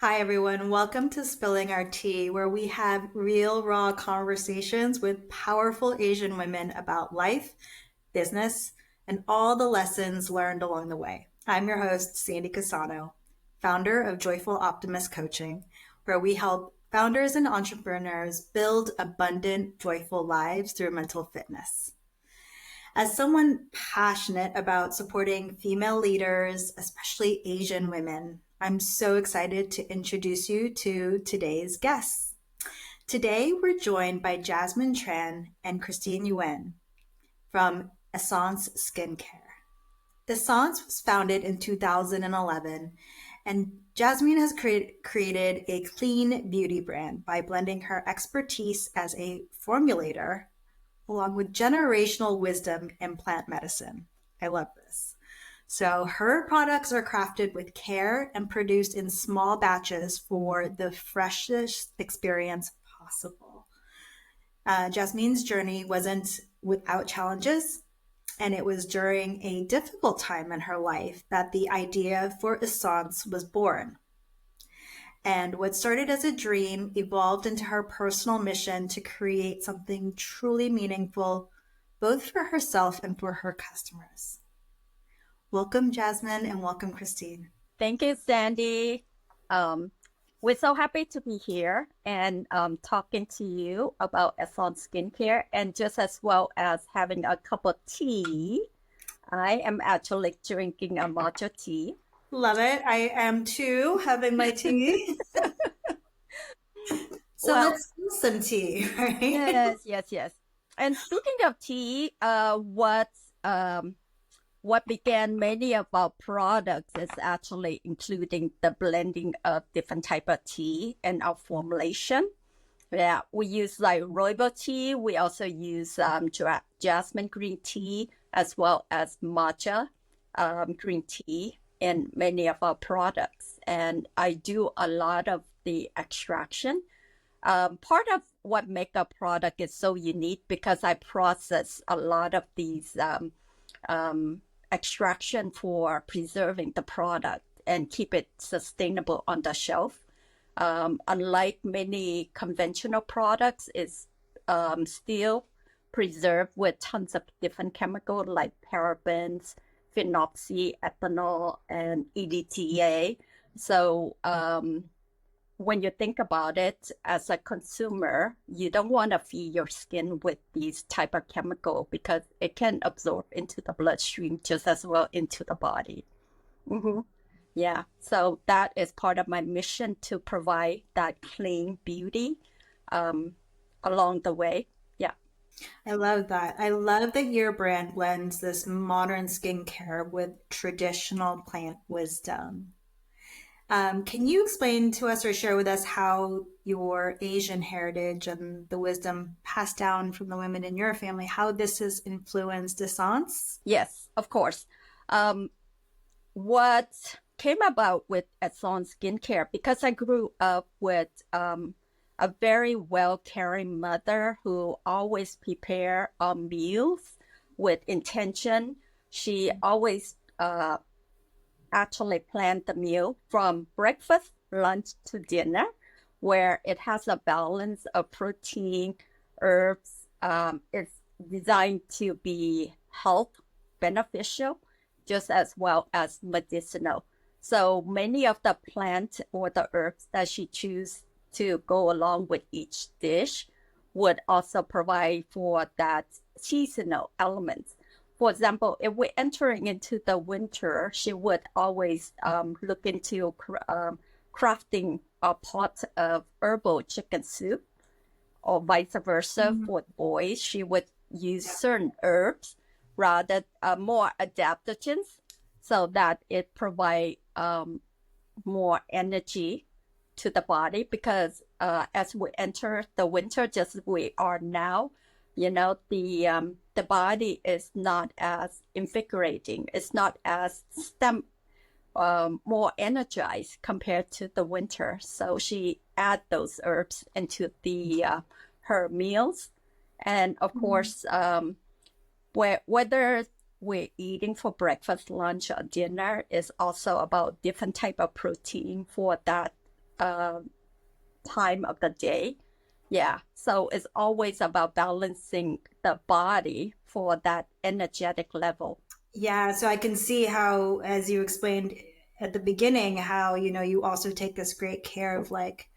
Hi, everyone. Welcome to Spilling Our Tea, where we have real, raw conversations with powerful Asian women about life, business, and all the lessons learned along the way. I'm your host, Sandy Casano, founder of Joyful Optimist Coaching, where we help founders and entrepreneurs build abundant, joyful lives through mental fitness. As someone passionate about supporting female leaders, especially Asian women, I'm so excited to introduce you to today's guests. Today, we're joined by Jasmine Tran and Christine Nguyen from Essence Skincare. Essence was founded in 2011, and Jasmine has created a clean beauty brand by blending her expertise as a formulator along with generational wisdom in plant medicine. I love this. So her products are crafted with care and produced in small batches for the freshest experience possible. Jasmine's journey wasn't without challenges, and it was during a difficult time in her life that the idea for Essence was born. And what started as a dream evolved into her personal mission to create something truly meaningful, both for herself and for her customers. Welcome, Jasmine, and welcome, Christine. Thank you, Sandy. We're so happy to be here and talking to you about Essence Skincare, and just as well as having a cup of tea. I am actually drinking a matcha tea. Love it. I am too, having my tea. So Well, let's do some tea, right? yes. And speaking of tea, what began many of our products is actually including the blending of different type of tea and our formulation. Yeah, we use like rooibos tea. We also use jasmine green tea as well as matcha green tea in many of our products. And I do a lot of the extraction. Part of what make a product is so unique because I process a lot of these extraction for preserving the product and keep it sustainable on the shelf. Unlike many conventional products, it's still preserved with tons of different chemicals like parabens, phenolphthalein, ethanol, and EDTA. So when you think about it as a consumer, you don't want to feed your skin with these type of chemical because it can absorb into the bloodstream just as well into the body. Mm-hmm. Yeah, so that is part of my mission to provide that clean beauty um, along the way. Yeah. I love that. I love that your brand blends this modern skincare with traditional plant wisdom. Can you explain to us or share with us how your Asian heritage and the wisdom passed down from the women in your family, how this has influenced Essence? Yes, of course. Um, what came about with Essence Skincare, because I grew up with a very well caring mother who always prepare meals with intention. She always actually planned the meal from breakfast, lunch to dinner, where it has a balance of protein, herbs. It's designed to be health beneficial, just as well as medicinal. So many of the plant or the herbs that she choose to go along with each dish would also provide for that seasonal elements. For example, if we're entering into the winter, she would always look into crafting a pot of herbal chicken soup, or vice versa Mhm. for boys. She would use certain herbs rather more adaptogens so that it provide more energy to the body because as we enter the winter, just as we are now, the body is not as invigorating. It's not as more energized compared to the winter. So she add those herbs into the her meals, and of Mhm. course, whether we're eating for breakfast, lunch, or dinner is also about different type of protein for that uh, time of the day. Yeah. So it's always about balancing the body for that energetic level. Yeah, so I can see how, as you explained at the beginning, how, you also take this great care of like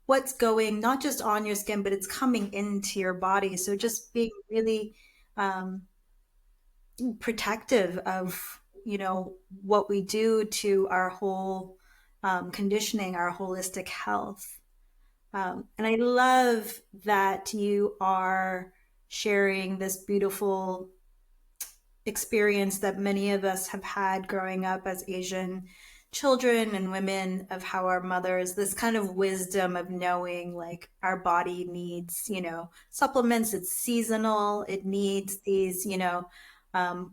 what's going not just on your skin, but it's coming into your body. So just being really um, protective of, what we do to our whole conditioning, our holistic health. And I love that you are sharing this beautiful experience that many of us have had growing up as Asian children and women, of how our mothers, this kind of wisdom of knowing like our body needs, supplements, it's seasonal, it needs these,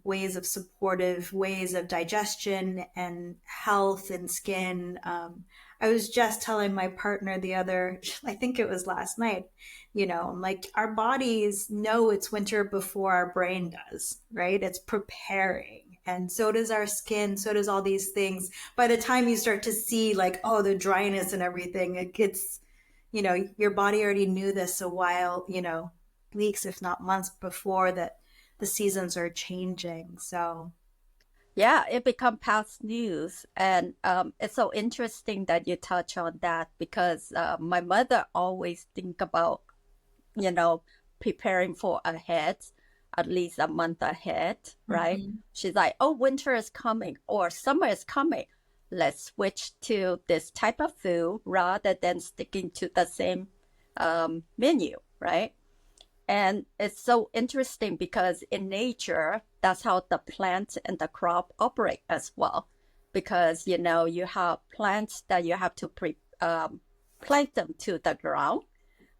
ways of supportive ways of digestion and health and skin. I was just telling my partner the other, I think it was last night, like our bodies know it's winter before our brain does, right? It's preparing. And so does our skin, so does all these things. By the time you start to see like, oh, the dryness and everything, it gets, your body already knew this a while, weeks, if not months before that the seasons are changing. So, Yeah, it become past news, and it's so interesting that you touch on that because my mother always think about you know preparing for ahead, at least a month ahead, right? mhm. She's like, "Oh, winter is coming or summer is coming. Let's switch to this type of food rather than sticking to the same menu, right?" And it's so interesting because in nature, that's how the plant and the crop operate as well. Because, you have plants that you have to plant them to the ground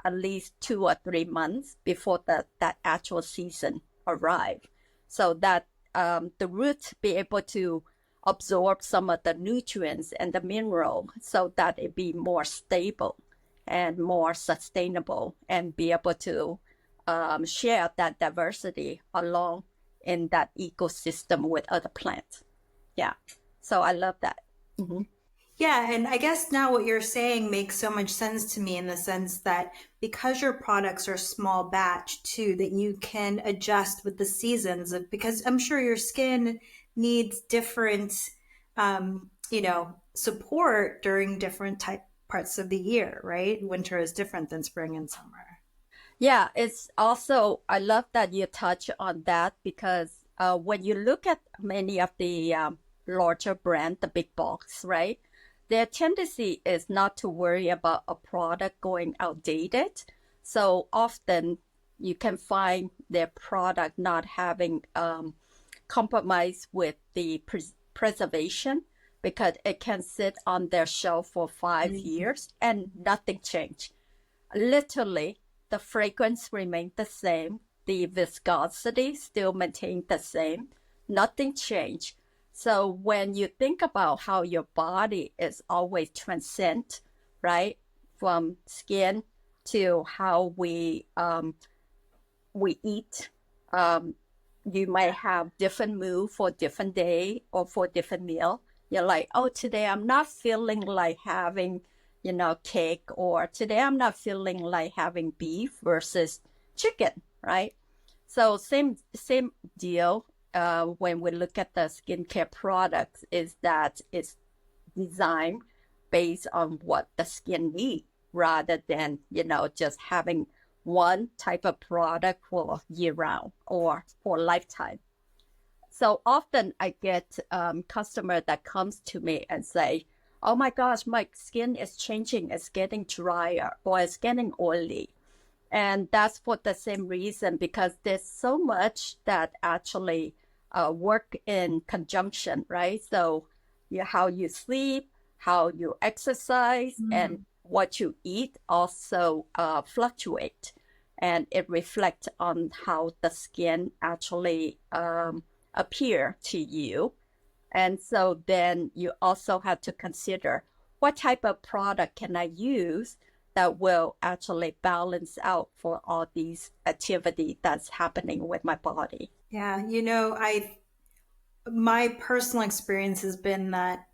at least 2 or 3 months before that actual season arrive. So that the roots be able to absorb some of the nutrients and the mineral so that it be more stable and more sustainable and be able to share that diversity along in that ecosystem with other plants. Yeah. So I love that. Mm-hmm. Yeah, and I guess now what you're saying makes so much sense to me, in the sense that because your products are small batch too, that you can adjust with the seasons of, because I'm sure your skin needs different support during different type parts of the year, right? Winter is different than spring and summer. Yeah, it's also, I love that you touch on that because when you look at many of the larger brand, the big box, right? Their tendency is not to worry about a product going outdated. So often you can find their product not having compromise with the preservation because it can sit on their shelf for 5 years and nothing changed. Literally, the fragrance remained the same, the viscosity still maintained the same, nothing changed. So when you think about how your body is always transcend, right, from skin to how we eat, um, you might have different mood for different day or for different meal. You're like, oh, today I'm not feeling like having, cake, or today I'm not feeling like having beef versus chicken, right? So same deal. When we look at the skincare products, is that it's designed based on what the skin needs rather than just having one type of product for year round or for lifetime. So often I get customer that comes to me and say, "Oh my gosh, my skin is changing. It's getting drier or it's getting oily." And that's for the same reason because there's so much that actually work in conjunction, right? So how you sleep, how you exercise, and Mm. what you eat also fluctuate, and it reflects on how the skin actually appear to you. And so then you also have to consider what type of product can I use that will actually balance out for all these activity that's happening with my body. Yeah, I my personal experience has been that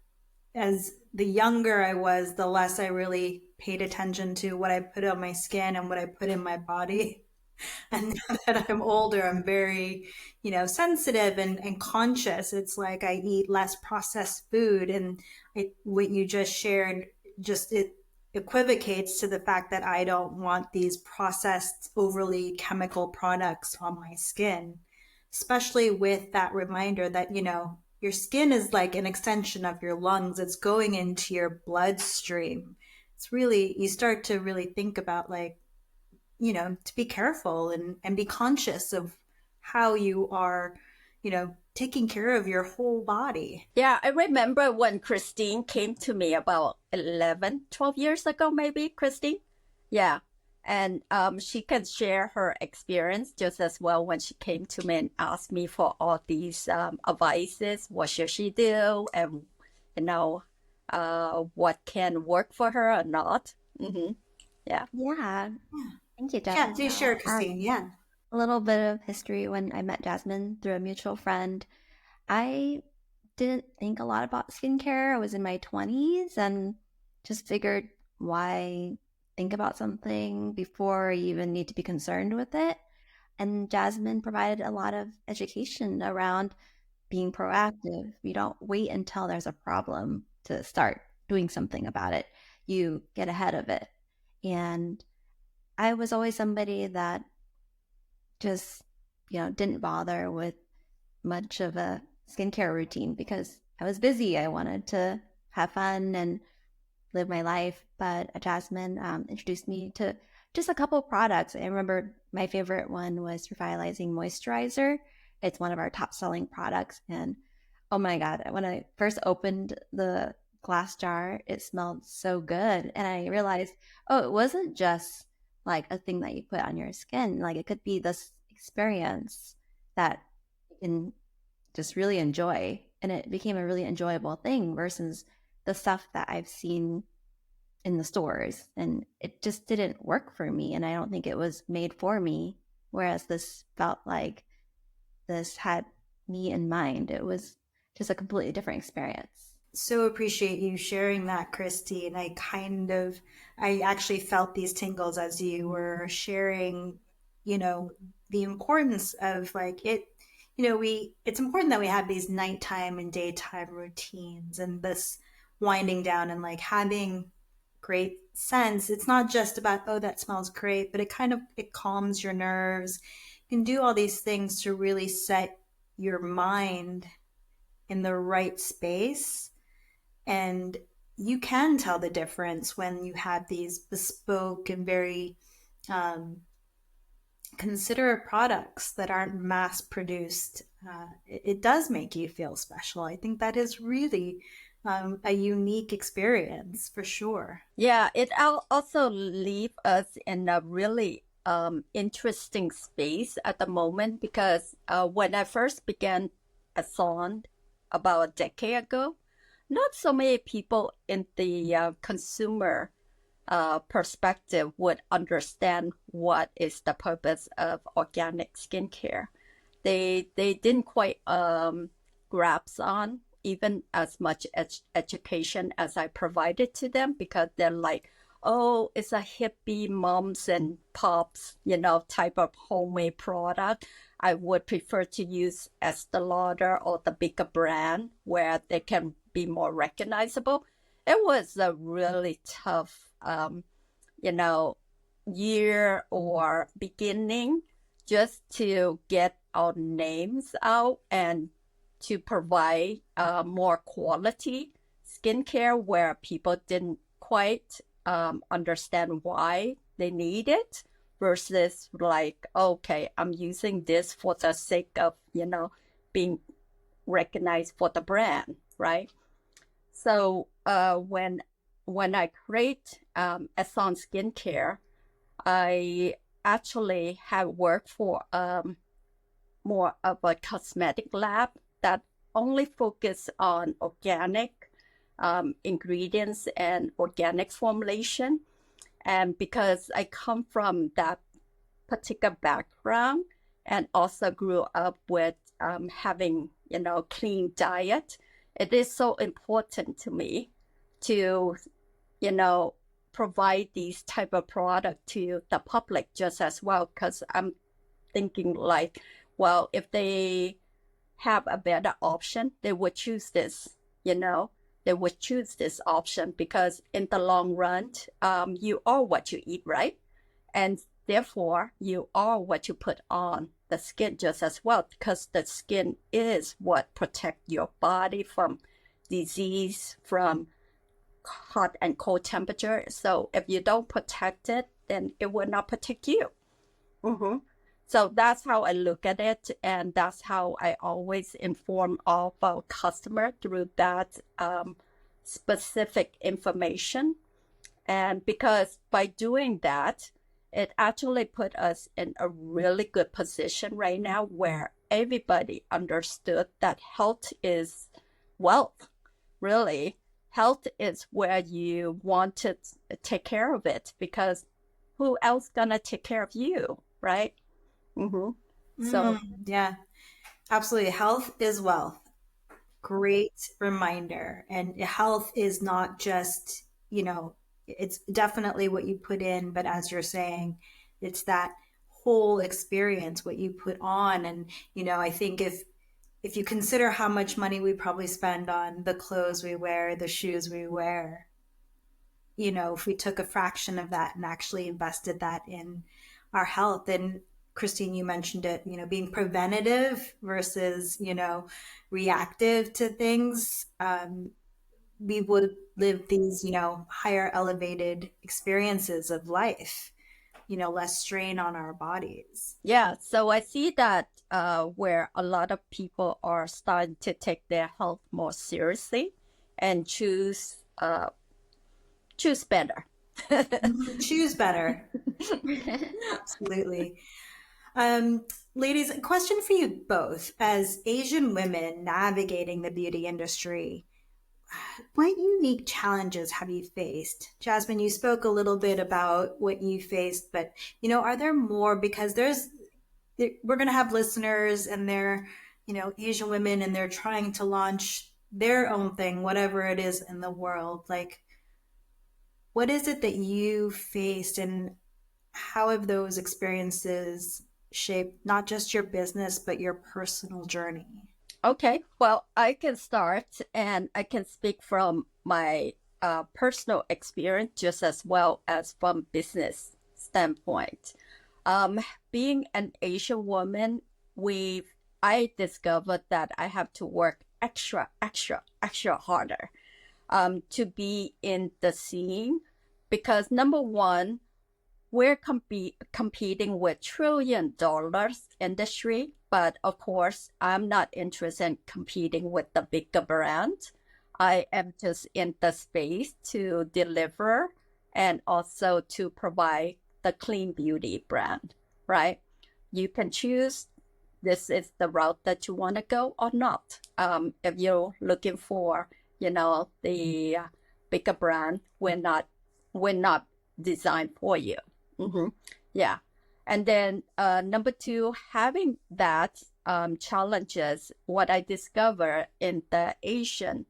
as the younger I was, the less I really paid attention to what I put on my skin and what I put in my body. And now that I'm older, I'm very, sensitive and conscious. It's like I eat less processed food. And what you just shared, just it equivocates to the fact that I don't want these processed, overly chemical products on my skin, especially with that reminder that, your skin is like an extension of your lungs. It's going into your bloodstream. It's really, you start to really think about like, to be careful and be conscious of how you are, taking care of your whole body. Yeah, I remember when Christine came to me about 11, 12 years ago, maybe, Christine. Yeah. And she can share her experience just as well when she came to me and asked me for all these advices. What should she do? And, you know, what can work for her or not. Mm-hmm. Yeah. Yeah. Thank you, Yeah, Jasmine. do share, Christine. Yeah. A little bit of history. When I met Jasmine through a mutual friend, I didn't think a lot about skincare. I was in my 20s and just figured, why think about something before you even need to be concerned with it? And Jasmine provided a lot of education around being proactive. You don't wait until there's a problem to start doing something about it. You get ahead of it. And I was always somebody that just, didn't bother with much of a skincare routine because I was busy. I wanted to have fun and live my life. But Jasmine introduced me to just a couple of products. I remember my favorite one was Revitalizing Moisturizer. It's one of our top selling products. And oh my God, when I first opened the glass jar, it smelled so good. And I realized, oh, it wasn't just like a thing that you put on your skin. Like it could be this experience that you can just really enjoy. And it became a really enjoyable thing versus the stuff that I've seen in the stores. And it just didn't work for me. And I don't think it was made for me. Whereas this felt like this had me in mind. It was just a completely different experience. So appreciate you sharing that, Christine. I actually felt these tingles as you were sharing, the importance of like it, it's important that we have these nighttime and daytime routines and this winding down and like having great scents. It's not just about, oh, that smells great, but it calms your nerves. You can do all these things to really set your mind in the right space, and you can tell the difference when you have these bespoke and very um, considerate products that aren't mass produced. It does make you feel special. I think that is really a unique experience for sure. Yeah, it also leave us in a really interesting space at the moment because when I first began a salon about a decade ago, not so many people in the consumer perspective would understand what is the purpose of organic skincare. They didn't quite grasp on even as much education as I provided to them because they're like, oh, it's a hippie moms and pops, type of homemade product. I would prefer to use Estee Lauder or the bigger brand where they can be more recognizable. It was a really tough, you know, year or beginning just to get our names out and to provide more quality skincare where people didn't quite understand why they need it versus like, okay, I'm using this for the sake of, being recognized for the brand, right? So when I create Esson Skincare, I actually have worked for more of a cosmetic lab that only focus on organic ingredients and organic formulation. And because I come from that particular background and also grew up with having, clean diet, it is so important to me to, you know, provide these type of product to the public just as well. Because I'm thinking like, well, if they have a better option, they would choose this, you know, they would choose this option because in the long run, you are what you eat, right? And therefore, you are what you put on the skin just as well, because the skin is what protect your body from disease, from hot and cold temperature. So if you don't protect it, then it will not protect you. Mm-hmm. So that's how I look at it, and that's how I always inform all of our customer through that specific information. And because by doing that, it actually put us in a really good position right now where everybody understood that health is wealth, really. Health is where you want to take care of it because who else gonna take care of you, right? Mm-hmm. So Yeah, absolutely. Health is wealth. Great reminder. And health is not just, it's definitely what you put in, but as you're saying, it's that whole experience, what you put on. And, I think if you consider how much money we probably spend on the clothes we wear, the shoes we wear, if we took a fraction of that and actually invested that in our health. And Christine, you mentioned it, being preventative versus, reactive to things. We would live these, higher elevated experiences of life, less strain on our bodies. yeah, so I see that where a lot of people are starting to take their health more seriously and choose better. Choose better. Absolutely. Ladies, a question for you both. As Asian women navigating the beauty industry, what unique challenges have you faced? Jasmine, you spoke a little bit about what you faced, but are there more? Because we're going to have listeners and they're, Asian women and they're trying to launch their own thing, whatever it is in the world. Like, what is it that you faced and how have those experiences shaped not just your business, but your personal journey? Okay, well, I can start and I can speak from my personal experience just as well as from business standpoint. Being an Asian woman, I discovered that I have to work extra, extra, extra harder to be in the scene because number one, we're competing with $1 trillion industry, but of course, I'm not interested in competing with the bigger brand. I am just in the space to deliver and also to provide the clean beauty brand, right? You can choose this is the route that you want to go or not. If you're looking for, the bigger brand, we're not designed for you. Mm-hmm. Yeah. And then number two, having that challenges, what I discover in the Asian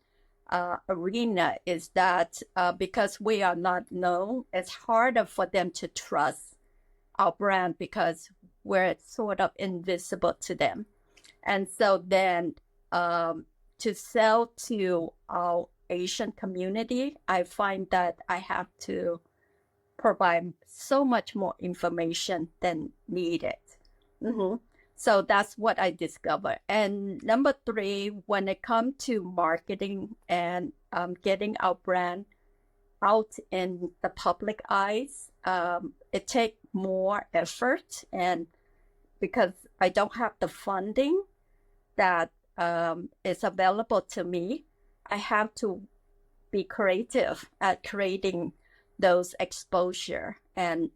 arena is that because we are not known, it's harder for them to trust our brand because we're sort of invisible to them. And so then to sell to our Asian community, I find that I have to provide so much more information than needed. Mm-hmm. So that's what I discovered. And number three, when it comes to marketing and getting our brand out in the public eyes, it takes more effort. And because I don't have the funding that is available to me, I have to be creative at creating those exposure and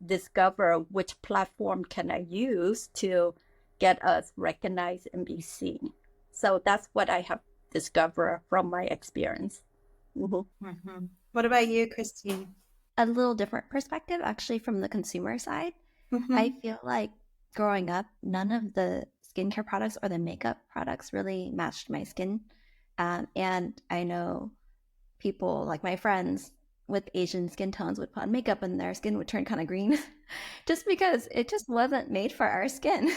discover which platform can I use to get us recognized and be seen. So that's what I have discovered from my experience. Mm-hmm. Mm-hmm. What about you, Christine? A little different perspective, actually, from the consumer side. Mm-hmm. I feel like growing up, none of the skincare products or the makeup products really matched my skin. And I know people, like my friends with Asian skin tones, would put on makeup and their skin would turn kind of green just because it just wasn't made for our skin.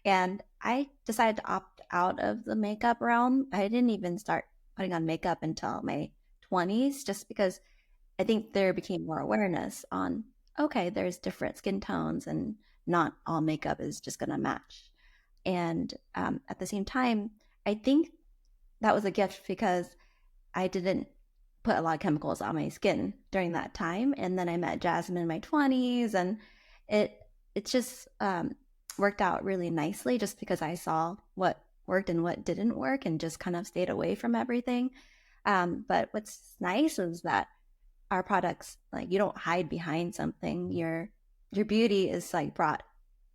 And I decided to opt out of the makeup realm. I didn't even start putting on makeup until my 20s, just because I think there became more awareness on, okay, there's different skin tones and not all makeup is just going to match. And at the same time, I think that was a gift because I didn't put a lot of chemicals on my skin during that time. And then I met Jasmine in my 20s, and it it just worked out really nicely just because I saw what worked and what didn't work and just kind of stayed away from everything. But what's nice is that our products, like, you don't hide behind something. Your beauty is like brought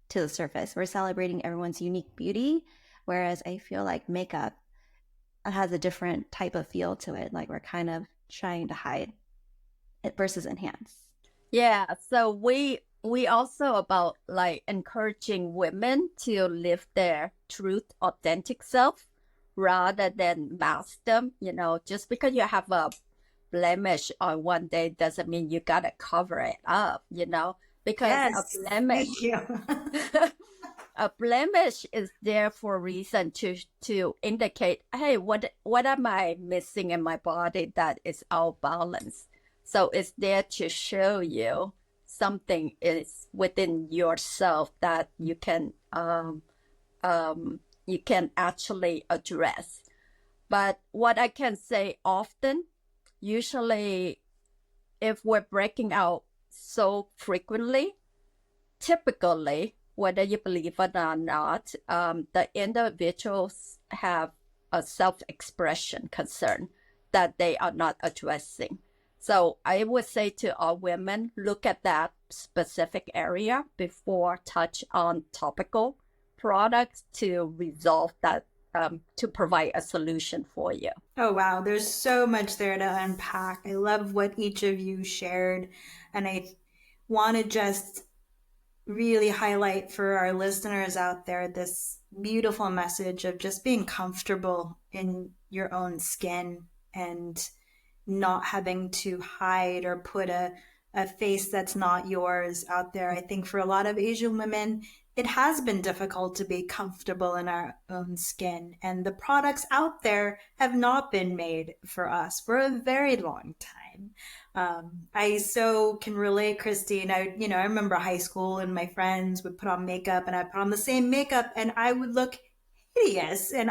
to the surface. We're celebrating everyone's unique beauty, whereas I feel like makeup has a different type of feel to it. Like, we're kind of trying to hide it versus enhance. Yeah, so we also about like encouraging women to live their truth, authentic self rather than mask them. Just because you have a blemish on one day doesn't mean you gotta cover it up, because a Yes, thank blemish you. a blemish is there for a reason to indicate, hey, what am I missing in my body that is out of balance? So it's there to show you something is within yourself that you can actually address. But what I can say often, usually, if we're breaking out so frequently, typically, whether you believe it or not, the individuals have a self-expression concern that they are not addressing. So I would say to all women, look at that specific area before touch on topical products to resolve that, to provide a solution for you. Oh, wow. There's so much there to unpack. I love what each of you shared. And I want to just really highlight for our listeners out there this beautiful message of just being comfortable in your own skin and not having to hide or put a face that's not yours out there. I think for a lot of Asian women, it has been difficult to be comfortable in our own skin. And the products out there have not been made for us for a very long time. I so can relate, Christine. I remember high school and my friends would put on makeup and I put on the same makeup and I would look hideous. And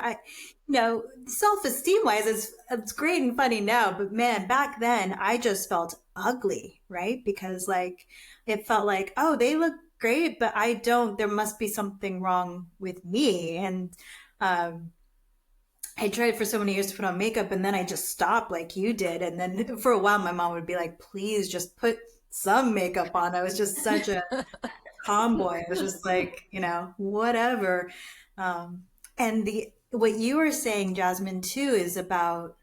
self-esteem wise, it's great and funny now, but man, back then I just felt ugly, right? Because like it felt like, oh, they look great, but I don't. There must be something wrong with me. And um, I tried for so many years to put on makeup, and then I just stopped like you did. And then for a while, my mom would be like, "Please, just put some makeup on." I was just such a tomboy. I was just like, whatever. Um, and the what you were saying, Jasmine, too, is about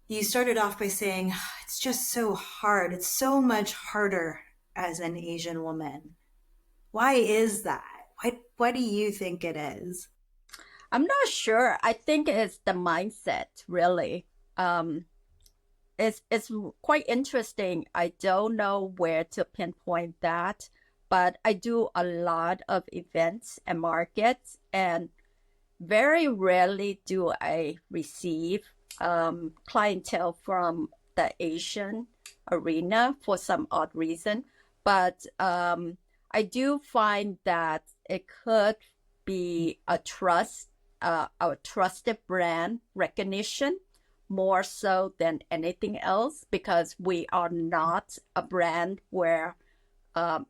you started off by saying it's just so hard. It's so much harder as an Asian woman. Why is that? What do you think it is? I'm not sure. I think it's the mindset, really. Um, it's quite interesting. I don't know where to pinpoint that, but I do a lot of events and markets, and very rarely do I receive clientele from the Asian arena for some odd reason. But I do find that it could be a trusted brand recognition more so than anything else, because we are not a brand where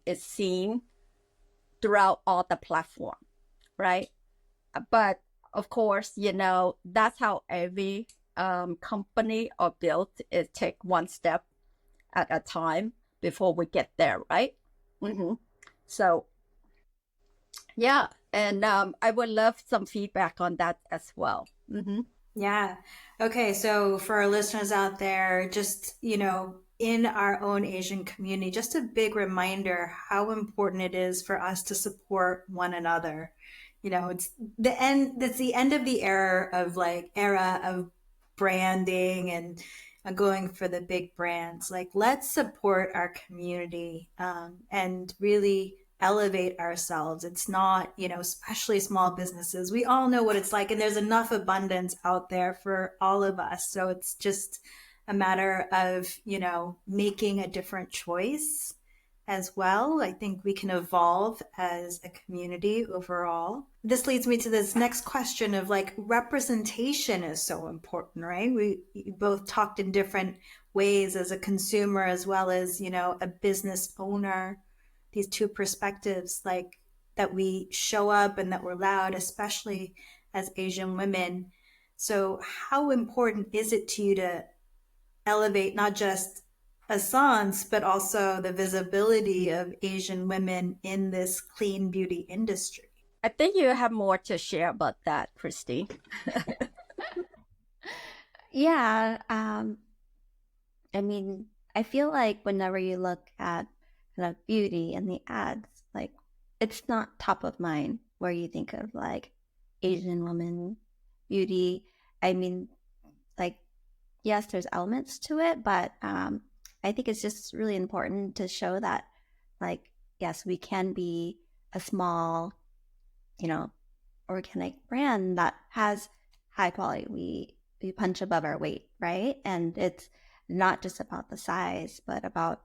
it's seen throughout all the platform, right? But of course, that's how every company are built. It take one step at a time before we get there, right? hmm So yeah, and I would love some feedback on that as well. Yeah. Okay. So for our listeners out there, just, in our own Asian community, just a big reminder how important it is for us to support one another. It's the end of the era of branding and going for the big brands. Like, let's support our community and really elevate ourselves. It's not, especially small businesses. We all know what it's like, and there's enough abundance out there for all of us. So it's just a matter of, making a different choice as well. I think we can evolve as a community overall. This leads me to this next question of like representation is so important, right? We both talked in different ways as a consumer as well as, a business owner. These two perspectives, like that we show up and that we're loud, especially as Asian women. So how important is it to you to elevate not just essence, but also the visibility of Asian women in this clean beauty industry? I think you have more to share about that, Christine. Yeah, I mean, I feel like whenever you look at kind of beauty and the ads, like it's not top of mind where you think of like Asian woman beauty. I mean, like yes, there's elements to it, but I think it's just really important to show that, like, yes, we can be a small, organic brand that has high quality. We punch above our weight, right? And it's not just about the size, but about,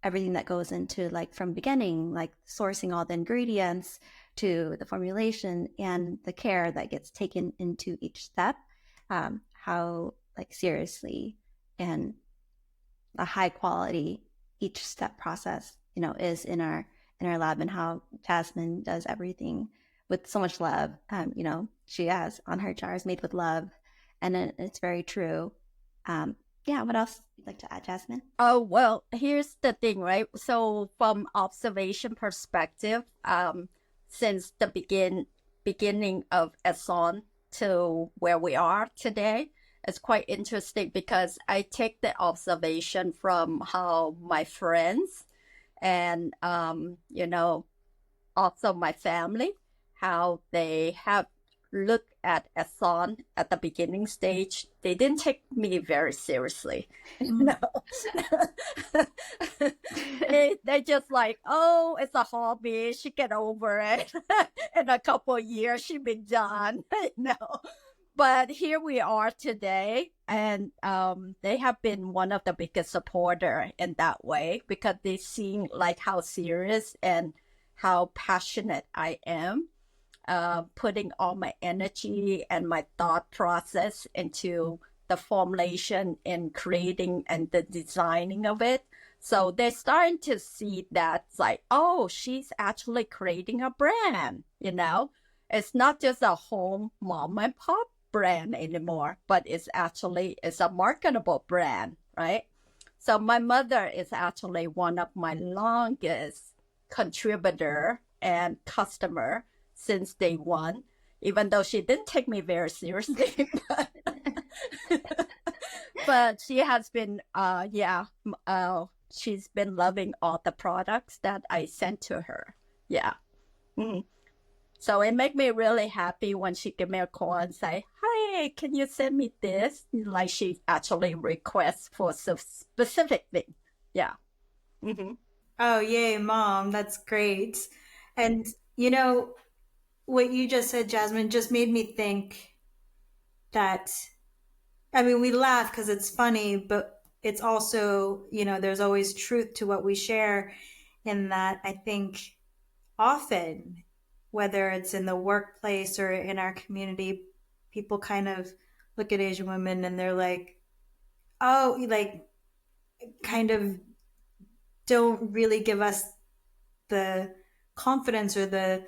everything that goes into like from beginning, like sourcing all the ingredients to the formulation and the care that gets taken into each step. How like seriously and a high quality each step process, is in our lab, and how Jasmine does everything with so much love. She has on her jars made with love, and it's very true. Yeah, what else you'd like to add, Jasmine? Oh, well, here's the thing, right? So from observation perspective, since the beginning of Ason to where we are today, it's quite interesting because I take the observation from how my friends and, also my family, how they have looked at Ason at the beginning stage. They didn't take me very seriously. They just like, oh, it's a hobby. She get over it. In a couple of years, she be done. But here we are today, and they have been one of the biggest supporter in that way, because they seen like how serious and how passionate I am, putting all my energy and my thought process into the formulation and creating and the designing of it. So they're starting to see that it's like, oh, she's actually creating a brand, It's not just a home mom and pop brand anymore, but it's a marketable brand, right? So my mother is actually one of my longest contributor and customer since day one, even though she didn't take me very seriously. But she has been, she's been loving all the products that I sent to her. Yeah. Mm-hmm. So it made me really happy when she gave me a call and say, "Hey, can you send me this?" Like she actually requests for some specific thing. Yeah. Mm-hmm. Oh, yay, mom. That's great. And, what you just said, Jasmine, just made me think that, I mean, we laugh because it's funny, but it's also, there's always truth to what we share, in that I think often, whether it's in the workplace or in our community, people kind of look at Asian women and they're like, oh, like kind of don't really give us the confidence or the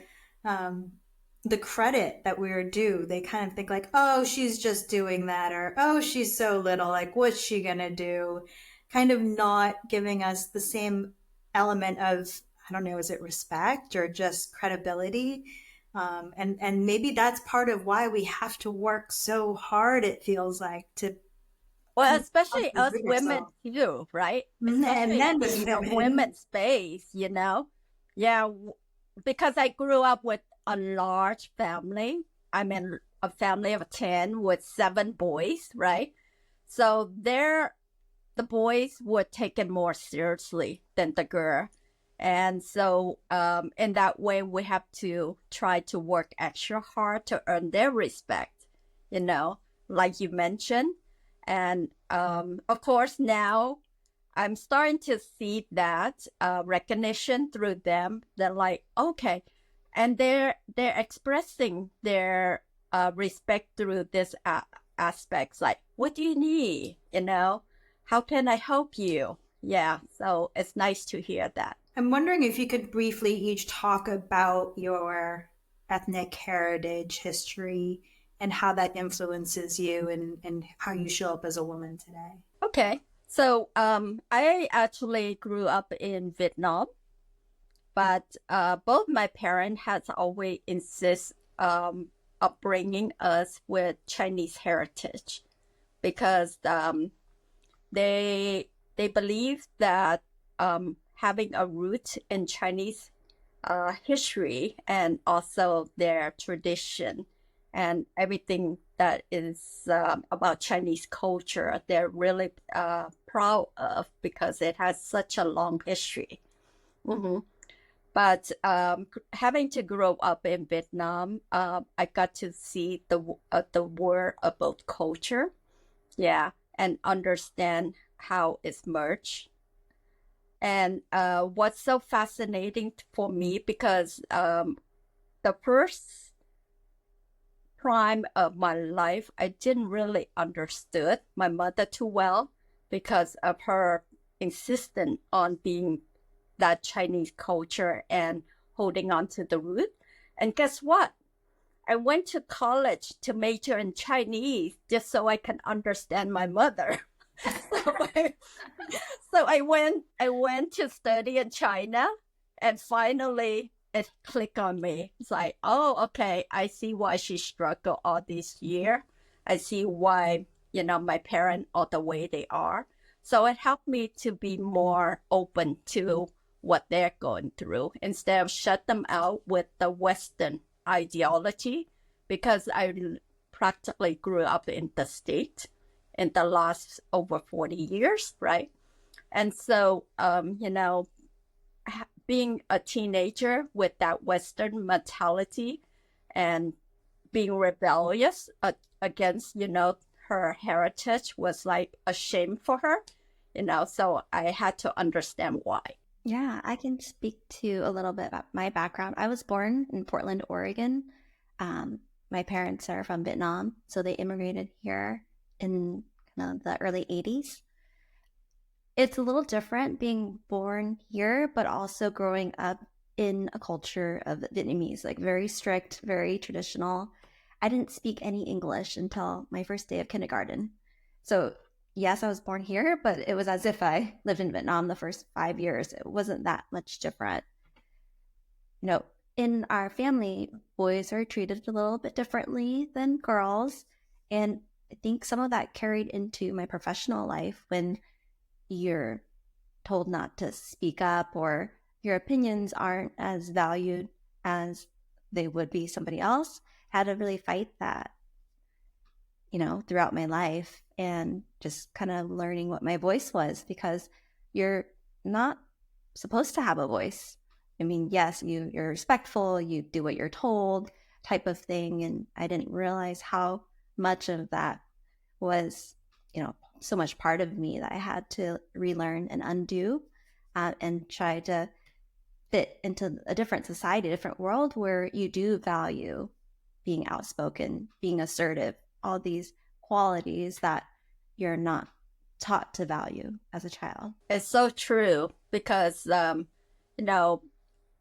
credit that we're due. They kind of think like, oh, she's just doing that, or oh, she's so little, like what's she gonna do? Kind of not giving us the same element of, I don't know, is it respect or just credibility? And maybe that's part of why we have to work so hard, it feels like, to Well, especially us prove women yourself. too, right? And Especially then in with the women. women's space, Yeah, because I grew up with a large family. I mean, a family of 10 with 7 boys, right? So the boys were taken more seriously than the girl. And so in that way, we have to try to work extra hard to earn their respect, you know, like you mentioned. And of course, now I'm starting to see that recognition through them. They're like, okay, and they're expressing their respect through this aspects. Like, what do you need? You know, how can I help you? Yeah, so it's nice to hear that. I'm wondering if you could briefly each talk about your ethnic heritage, history, and how that influences you and how you show up as a woman today. Okay, so I actually grew up in Vietnam, but both my parents has always insist upbringing us with Chinese heritage because they believe that having a root in Chinese history and also their tradition and everything that is about Chinese culture, they're really proud of because it has such a long history. Mm-hmm. But having to grow up in Vietnam, I got to see the world of both culture, yeah, and understand how it's merged. And what's so fascinating for me because the first prime of my life, I didn't really understood my mother too well because of her insistence on being that Chinese culture and holding on to the root. And guess what? I went to college to major in Chinese just so I can understand my mother. so, I, so I went to study in China, and finally it clicked on me. It's like, oh, okay, I see why she struggled all this year. I see why, my parents are the way they are. So it helped me to be more open to what they're going through instead of shut them out with the Western ideology because I practically grew up in the state in the last over 40 years, right? And so, being a teenager with that Western mentality and being rebellious against, her heritage was like a shame for her, so I had to understand why. Yeah, I can speak to a little bit about my background. I was born in Portland, Oregon. My parents are from Vietnam, so they immigrated here in kind of the early 80s. It's a little different being born here, but also growing up in a culture of Vietnamese, like very strict, very traditional. I didn't speak any English until my first day of kindergarten. So, yes, I was born here, but it was as if I lived in Vietnam the first 5 years. It wasn't that much different. You know, in our family, boys are treated a little bit differently than girls. And I think some of that carried into my professional life when you're told not to speak up or your opinions aren't as valued as they would be somebody else. Had to really fight that, throughout my life and just kind of learning what my voice was because you're not supposed to have a voice. I mean, yes, you're respectful, you do what you're told type of thing. And I didn't realize how much of that was, so much part of me that I had to relearn and undo and try to fit into a different society, a different world where you do value being outspoken, being assertive, all these qualities that you're not taught to value as a child. It's so true because,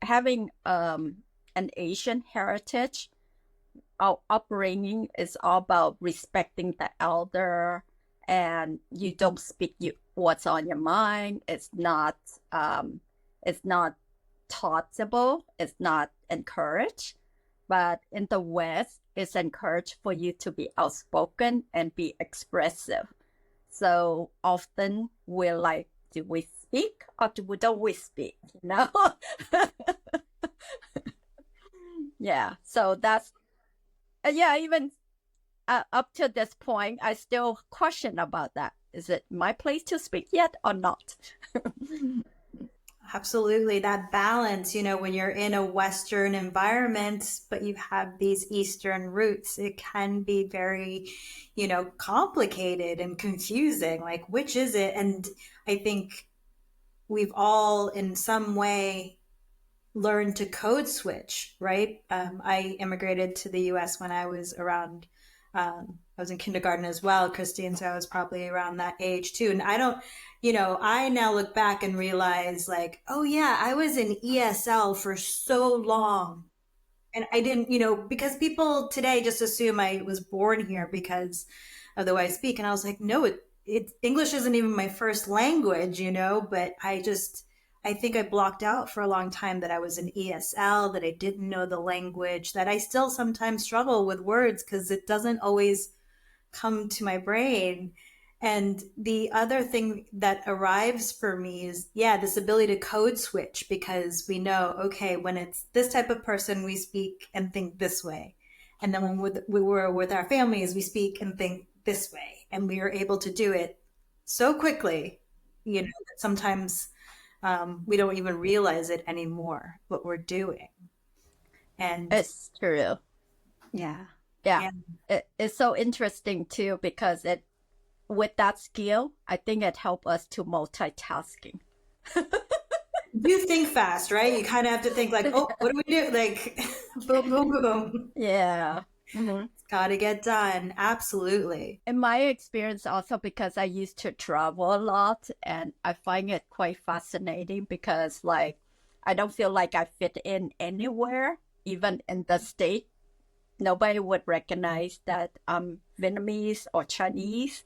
having an Asian heritage, our upbringing is all about respecting the elder and you don't speak what's on your mind. It's not taughtable, it's not encouraged. But in the West, it's encouraged for you to be outspoken and be expressive. So often we're like, do we speak or don't we speak? Yeah. So that's, yeah, even up to this point, I still question about that. Is it my place to speak yet or not? Absolutely. That balance, when you're in a Western environment, but you have these Eastern roots, it can be very, complicated and confusing. Like, which is it? And I think we've all, in some way, learned to code switch, right? I immigrated to the US when I was around, I was in kindergarten as well, Christine, so I was probably around that age too. And I don't, I now look back and realize like, oh yeah, I was in ESL for so long. And I didn't, because people today just assume I was born here because of the way I speak. And I was like, no, English isn't even my first language, but I think I blocked out for a long time that I was in ESL, that I didn't know the language, that I still sometimes struggle with words because it doesn't always come to my brain. And the other thing that arrives for me is, yeah, this ability to code switch, because we know, okay, when it's this type of person, we speak and think this way. And then when we were with our families, we speak and think this way. And we are able to do it so quickly, that sometimes we don't even realize it anymore, what we're doing. And It's true. Yeah. Yeah. It's so interesting too because with that skill, I think it helps us to multitasking. you think fast, right? You kind of have to think like, oh, what do we do? Like, boom, boom, boom. Yeah. Mm-hmm. It's got to get done. Absolutely. In my experience, also because I used to travel a lot, and I find it quite fascinating because, like, I don't feel like I fit in anywhere, even in the state. Nobody would recognize that I'm Vietnamese or Chinese.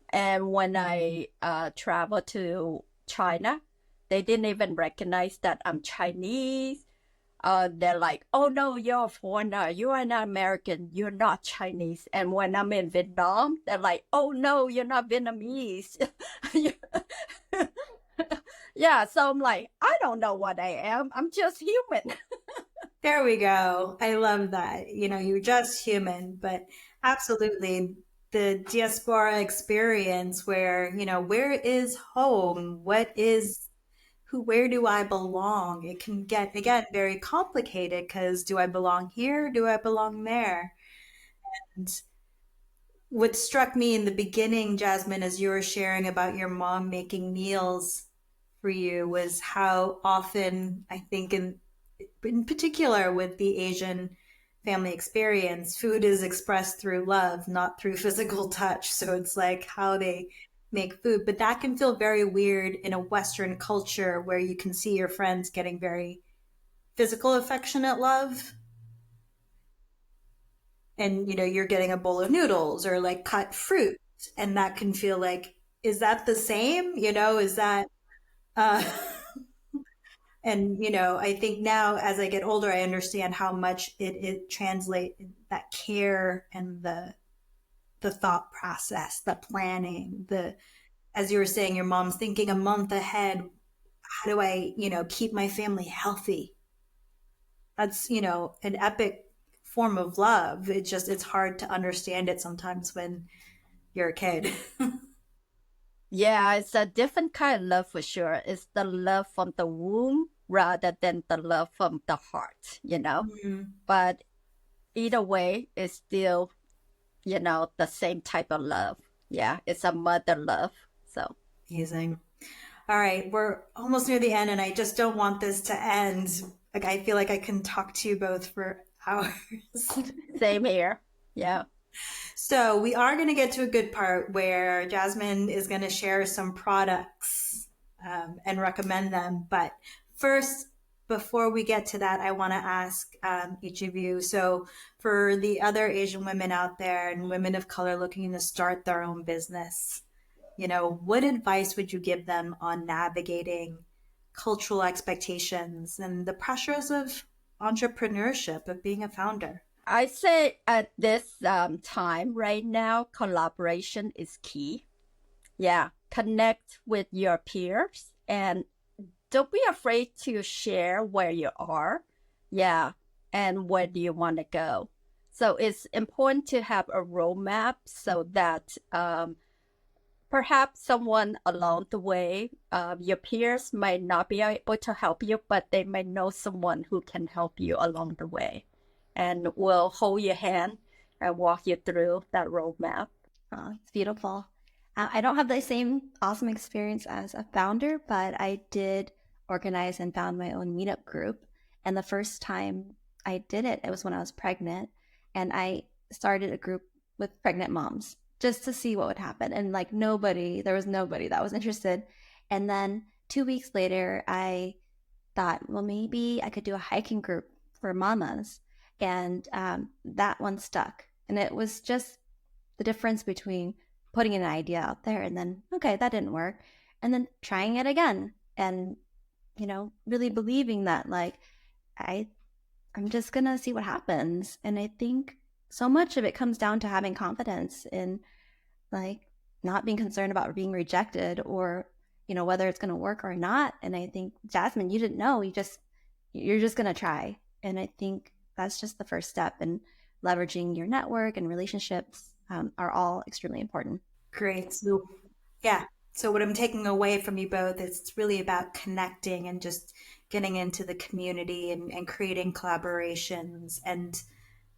And when I traveled to China, they didn't even recognize that I'm Chinese. They're like, oh no, you're a foreigner. You are not American. You're not Chinese. And when I'm in Vietnam, they're like, oh no, you're not Vietnamese. Yeah, so I'm like, I don't know what I am. I'm just human. There we go. I love that. You're just human, but absolutely the diaspora experience where, where is home? Where do I belong? It can get, again, very complicated because do I belong here? Do I belong there? And what struck me in the beginning, Jasmine, as you were sharing about your mom making meals for you, was how often I think in particular with the Asian family experience, food is expressed through love, not through physical touch. So it's like how they make food. But that can feel very weird in a Western culture where you can see your friends getting very physical, affectionate love. And, you're getting a bowl of noodles or like cut fruit. And that can feel like, is that the same? Is that, uh, And, I think now as I get older, I understand how much it translates that care and the thought process, the planning, as you were saying, your mom's thinking a month ahead. How do I, keep my family healthy? That's, an epic form of love. It's hard to understand it sometimes when you're a kid. Yeah, it's a different kind of love for sure. It's the love from the womb rather than the love from the heart. Mhm. But either way, it's still, the same type of love. Yeah, it's a mother love. So, Amazing. All right, we're almost near the end, and I just don't want this to end. Like, I feel like I can talk to you both for hours. same here. Yeah. So, we are going to get to a good part where Jasmine is going to share some products and recommend them. But first, before we get to that, I want to ask each of you. So, for the other Asian women out there and women of color looking to start their own business, what advice would you give them on navigating cultural expectations and the pressures of entrepreneurship, of being a founder? I say at this time right now, collaboration is key. Yeah, connect with your peers and don't be afraid to share where you are. Yeah, and where do you want to go. So it's important to have a roadmap so that perhaps someone along the way, your peers might not be able to help you, but they might know someone who can help you along the way and will hold your hand and walk you through that roadmap. Oh, it's beautiful. I don't have the same awesome experience as a founder, but I did organize and found my own meetup group. And the first time I did it, it was when I was pregnant. And I started a group with pregnant moms just to see what would happen. And like there was nobody that was interested. And then 2 weeks later, I thought, well, maybe I could do a hiking group for mamas. And that one stuck. And it was just the difference between putting an idea out there and then, okay, that didn't work. And then trying it again and, really believing that like, I'm just going to see what happens. And I think so much of it comes down to having confidence in like not being concerned about being rejected or, whether it's going to work or not. And I think, Jasmine, you didn't know, you're just going to try. And I think that's just the first step. And leveraging your network and relationships are all extremely important. Great. So, yeah. So what I'm taking away from you both is it's really about connecting and just getting into the community and creating collaborations. And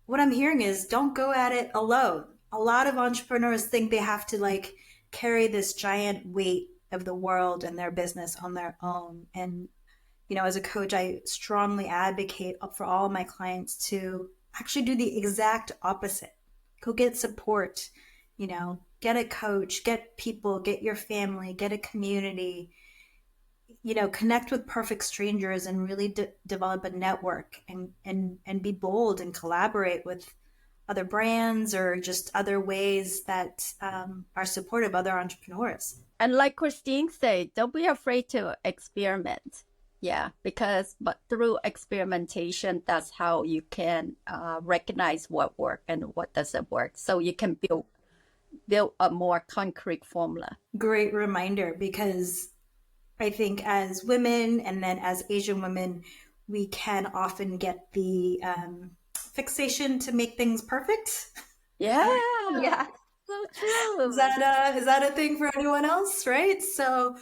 what I'm hearing is don't go at it alone. A lot of entrepreneurs think they have to like carry this giant weight of the world and their business on their own. And, as a coach, I strongly advocate for all of my clients to actually do the exact opposite. Go get support, get a coach, get people, get your family, get a community, connect with perfect strangers and really develop a network and be bold and collaborate with other brands or just other ways that are supportive of other entrepreneurs. And like Christine said, don't be afraid to experiment. Yeah, but through experimentation, that's how you can recognize what works and what doesn't work. So you can build a more concrete formula. Great reminder, because I think as women and then as Asian women, we can often get the fixation to make things perfect. Yeah. Yeah. So true. Is that a thing for anyone else? Right. So,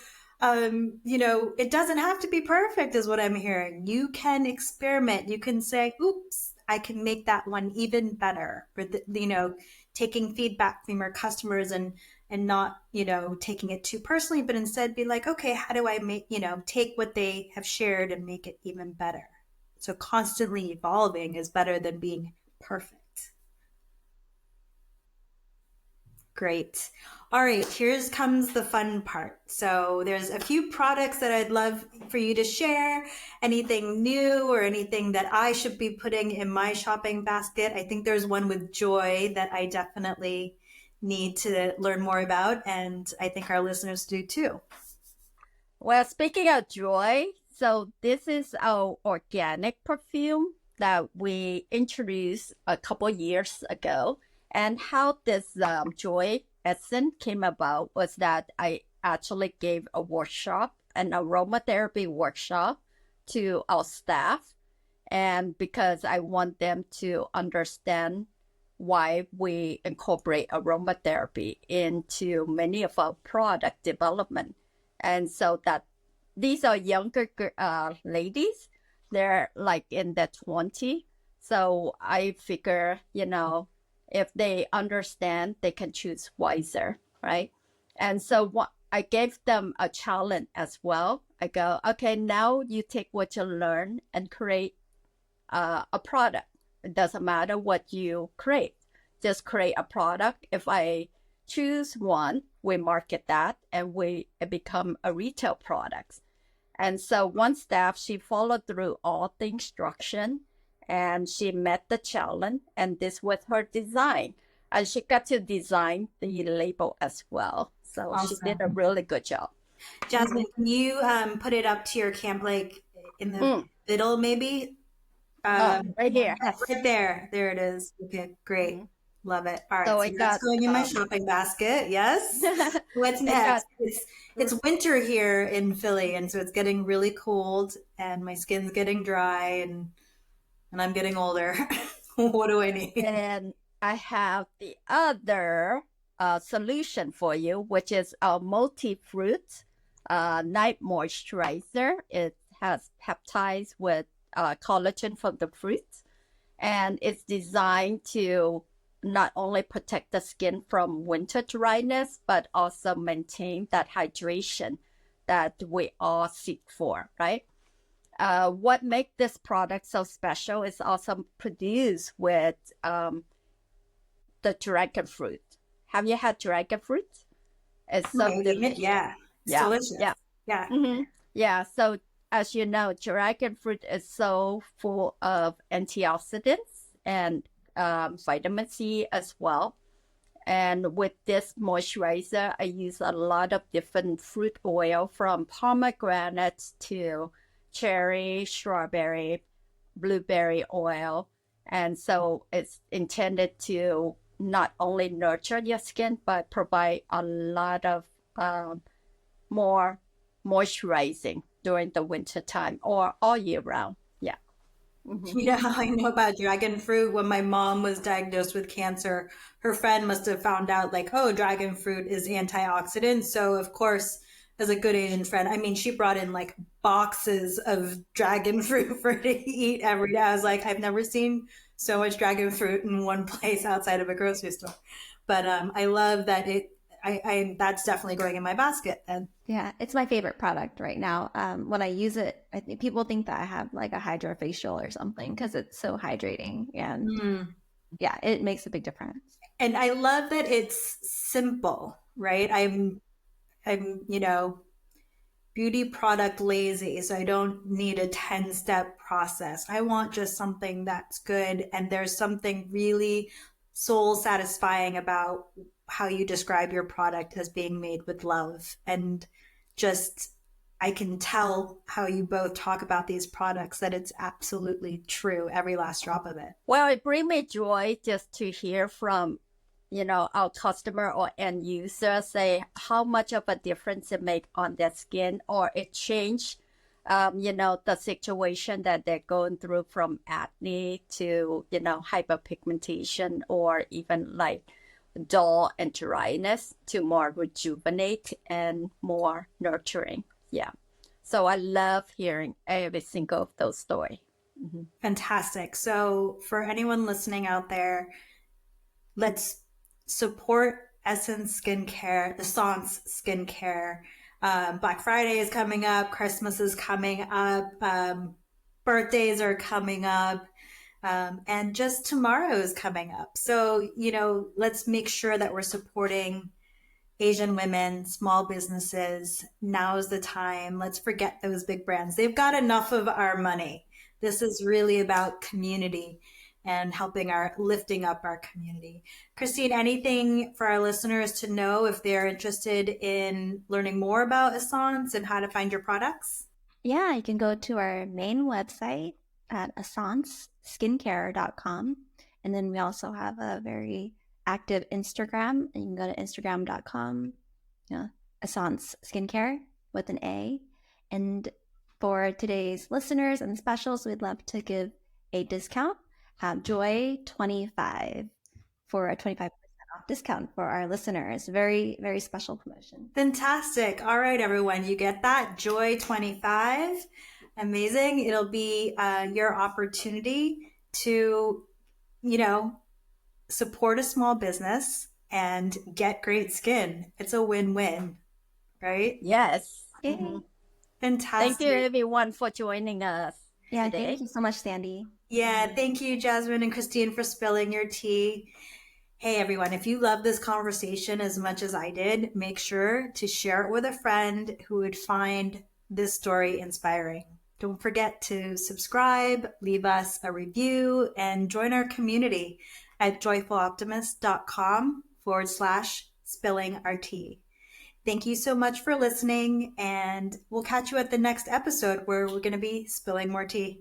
it doesn't have to be perfect is what I'm hearing. You can experiment. You can say, oops, I can make that one even better. Or, taking feedback from your customers and not, taking it too personally, but instead be like, okay, how do I make, take what they have shared and make it even better? So constantly evolving is better than being perfect. Great. All right, here's comes the fun part. So there's a few products that I'd love for you to share. Anything new or anything that I should be putting in my shopping basket. I think there's one with Joy that I definitely need to learn more about, and I think our listeners do too. Well, speaking of Joy, so this is our organic perfume that we introduced a couple years ago. And how this Joy essence came about was that I actually gave a workshop, an aromatherapy workshop to our staff. And because I want them to understand why we incorporate aromatherapy into many of our product development. And so that these are younger ladies, they're like in their 20s. So I figure, if they understand, they can choose wiser, right? And so I gave them a challenge as well. I go, okay, now you take what you learn and create a product. It doesn't matter what you create. Just create a product. If I choose one, we market that and it become a retail product. And so one staff, she followed through all the instruction and she met the challenge, and this was her design. And she got to design the label as well. So awesome. She did a really good job. Jasmine, can you put it up to your camp, like in the middle, maybe? Right here. Yes, right there. There it is. Okay, great. Love it. All right, so that's going in my shopping basket. Yes. What's next? It's winter here in Philly, and so it's getting really cold, and my skin's getting dry, and I'm getting older. What do I need? And I have the other solution for you, which is our multi-fruit night moisturizer. It has peptides with collagen from the fruit, and it's designed to not only protect the skin from winter dryness, but also maintain that hydration that we all seek for, right? What makes this product so special is also produced with the dragon fruit. Have you had dragon fruit? It's so I've eaten it. delicious. Yeah. It's Yeah, delicious. yeah. Yeah. Yeah, so as you know, dragon fruit is so full of antioxidants and vitamin C as well. And with this moisturizer, I use a lot of different fruit oil from pomegranates to cherry, strawberry, blueberry oil. And so it's intended to not only nurture your skin, but provide a lot of more moisturizing during the winter time or all year round. Yeah. Mm-hmm. You know how I know about dragon fruit? When my mom was diagnosed with cancer, her friend must have found out, like, oh, dragon fruit is antioxidant. So, of course, as a good Asian friend, I mean, she brought in like boxes of dragon fruit for her to eat every day. I was like, I've never seen so much dragon fruit in one place outside of a grocery store. But I love that that's definitely going in my basket then. Yeah, it's my favorite product right now. When I use it, I think people think that I have like a hydrofacial or something because it's so hydrating. And Mm. yeah, it makes a big difference. And I love that it's simple, right? I'm beauty product lazy, so I don't need a 10-step process. I want just something that's good. And there's something really soul satisfying about how you describe your product as being made with love. And just, I can tell how you both talk about these products that it's absolutely true, every last drop of it. Well, it brings me joy just to hear from, our customer or end user say how much of a difference it make on their skin or it change, the situation that they're going through from acne to, hyperpigmentation or even like dull and dryness to more rejuvenate and more nurturing. Yeah. So I love hearing every single of those stories. Mm-hmm. Fantastic. So, for anyone listening out there, let's support Essence Skincare, Essence Skincare. Black Friday is coming up, Christmas is coming up, birthdays are coming up, and just tomorrow is coming up. So, let's make sure that we're supporting Asian women, small businesses. Now's the time. Let's forget those big brands. They've got enough of our money. This is really about community and lifting up our community. Christine, anything for our listeners to know if they're interested in learning more about Essence and how to find your products? Yeah, you can go to our main website at essenceskincare.com. And then we also have a very active Instagram. And you can go to instagram.com, Essence Skincare with an A. And for today's listeners and specials, we'd love to give a discount. Joy25 for a 25% off discount for our listeners. Very, very special promotion. Fantastic. All right, everyone, you get that. Joy25. Amazing. It'll be your opportunity to, support a small business and get great skin. It's a win-win, right? Yes. Mm-hmm. Fantastic. Thank you, everyone, for joining us today. Thank you so much, Sandy. Yeah, thank you, Jasmine and Christine, for spilling your tea. Hey, everyone, if you love this conversation as much as I did, make sure to share it with a friend who would find this story inspiring. Don't forget to subscribe, leave us a review, and join our community at joyfuloptimist.com/spilling our tea. Thank you so much for listening, and we'll catch you at the next episode where we're going to be spilling more tea.